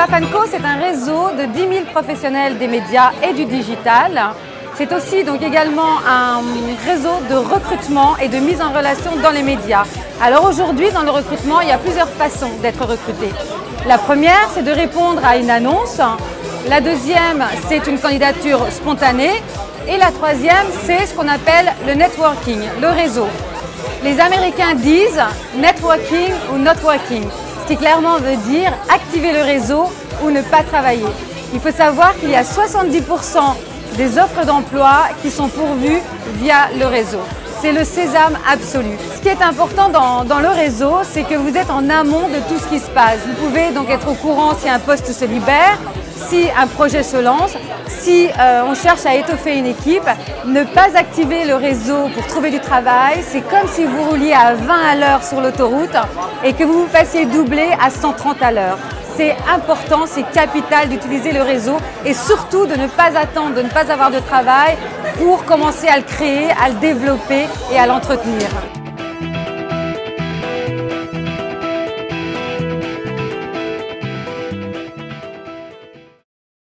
Staff & Co, c'est un réseau de 10 000 professionnels des médias et du digital. C'est aussi donc également un réseau de recrutement et de mise en relation dans les médias. Alors aujourd'hui, dans le recrutement, il y a plusieurs façons d'être recruté. La première, c'est de répondre à une annonce. La deuxième, c'est une candidature spontanée. Et la troisième, c'est ce qu'on appelle le networking, le réseau. Les Américains disent networking ou not working, ce qui clairement veut dire activer le réseau ou ne pas travailler. Il faut savoir qu'il y a 70% des offres d'emploi qui sont pourvues via le réseau. C'est le sésame absolu. Ce qui est important dans le réseau, c'est que vous êtes en amont de tout ce qui se passe. Vous pouvez donc être au courant si un poste se libère, si un projet se lance, si on cherche à étoffer une équipe. Ne pas activer le réseau pour trouver du travail, c'est comme si vous rouliez à 20 à l'heure sur l'autoroute et que vous vous fassiez doubler à 130 à l'heure. C'est important, c'est capital d'utiliser le réseau et surtout de ne pas attendre, de ne pas avoir de travail pour commencer à le créer, à le développer et à l'entretenir.